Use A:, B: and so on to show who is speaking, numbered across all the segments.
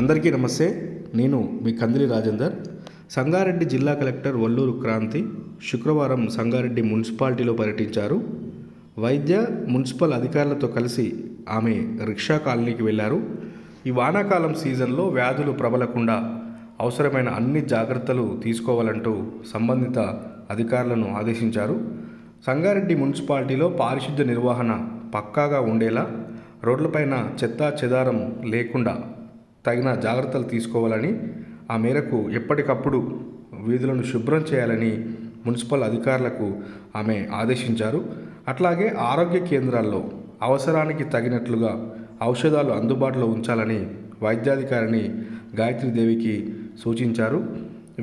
A: అందరికీ నమస్తే. నేను మీ కందిలి రాజేందర్. సంగారెడ్డి జిల్లా కలెక్టర్ వల్లూరు క్రాంతి శుక్రవారం సంగారెడ్డి మున్సిపాలిటీలో పర్యటించారు. వైద్య మున్సిపల్ అధికారులతో కలిసి ఆమె రిక్షా కాలనీకి వెళ్లారు. ఈ వానాకాలం సీజన్లో వ్యాధులు ప్రబలకుండా అవసరమైన అన్ని జాగ్రత్తలు తీసుకోవాలంటూ సంబంధిత అధికారులను ఆదేశించారు. సంగారెడ్డి మున్సిపాలిటీలో పారిశుద్ధ్య నిర్వహణ పక్కాగా ఉండేలా రోడ్లపైన చెత్తా చెదారం లేకుండా తగిన జాగ్రత్తలు తీసుకోవాలని, ఆ మేరకు ఎప్పటికప్పుడు వీధులను శుభ్రం చేయాలని మున్సిపల్ అధికారులకు ఆమె ఆదేశించారు. అట్లాగే ఆరోగ్య కేంద్రాల్లో అవసరానికి తగినట్లుగా ఔషధాలు అందుబాటులో ఉంచాలని వైద్యాధికారిని గాయత్రీదేవికి సూచించారు.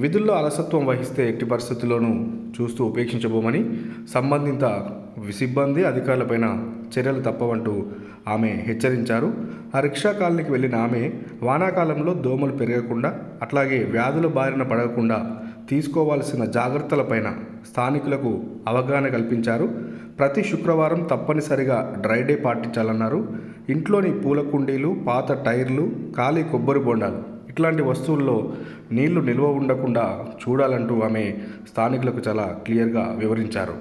A: విధుల్లో అలసత్వం వహిస్తే ఎట్టి పరిస్థితుల్లోనూ చూస్తూ ఉపేక్షించబోమని, సంబంధిత సిబ్బంది అధికారులపైన చర్యలు తప్పవంటూ ఆమె హెచ్చరించారు. ఆ రిక్షా కాలనీకి వెళ్ళిన ఆమె వానాకాలంలో దోమలు పెరగకుండా, అట్లాగే వ్యాధుల బారిన పడకుండా తీసుకోవాల్సిన జాగ్రత్తలపైన స్థానికులకు అవగాహన కల్పించారు. ప్రతి శుక్రవారం తప్పనిసరిగా డ్రై డే పాటించాలన్నారు. ఇంట్లోని పూల కుండీలు, పాత టైర్లు, ఖాళీ కొబ్బరి బొండాలు ఇట్లాంటి వస్తువుల్లో నీళ్లు నిల్వ ఉండకుండా చూడాలంటూ ఆమె స్థానికులకు చాలా క్లియర్గా వివరించారు.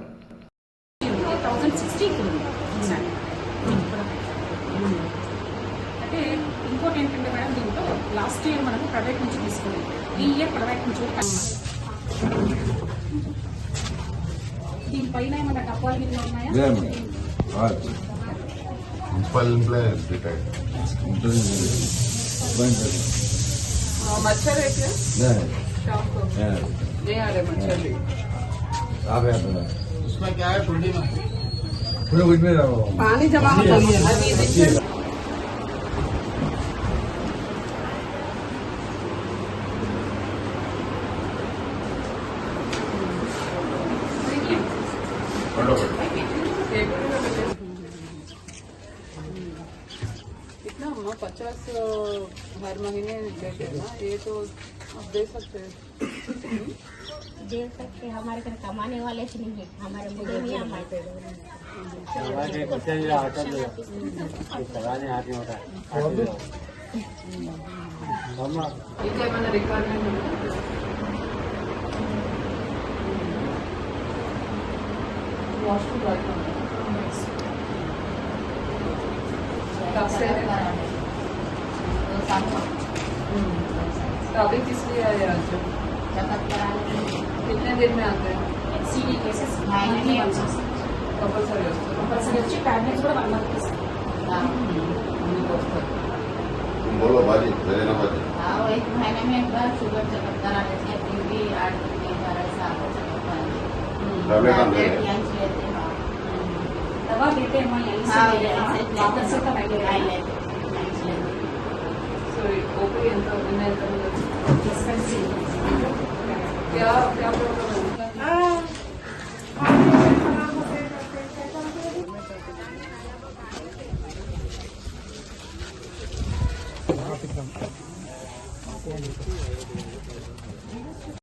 B: అంటే ఇంకోటి ఏంటంటే మేడం, దీంట్లో లాస్ట్ ఇయర్ మనం ప్రైవేట్ నుంచి తీసుకున్నాం, ఈ ఇయర్ ప్రైవేట్ నుంచి దీనిపైన ఏమైనా డబ్బాలు గిన్నె ఉన్నాయా? मच्छर है क्या? शाम को नहीं आ रहे मच्छर भी।
C: उसमें क्या है? कुंडी में
B: पानी जमा होता है। कितना हम 50 हर महीने देते हैं ना, ये तो अब दे सकते हैं।
D: दे सकते हैं, हमारे घर कमाने वाले से नहीं है, हमारे मुझे नहीं हमारे
B: रिक्वायरमेंट वॉशरूम अभी किस लिए आए आज? कितने दिन में आते हैं? कंपल्सरी टैबलेट्स కూడా 1 month
E: बोलो बाजी मेरे ना बाजी।
D: हाँ, वो 1 महीने में एक बार शुगर चेकअप करा लेते हैं, फिर भी 8 दिन में एक बार ऐसा चेकअप करा
E: टैबलेट हम दे
D: लंच लेते हैं।
B: दवा देते हैं वहाँ यहीं
D: हाँ,
B: से वापस से तो नहीं
D: खाई
B: लेते।
D: लेते लंच लेते
B: సో ఓపీ ఎంత ఎక్స్పెన్సివ్ क्या क्या प्रॉब्लम है?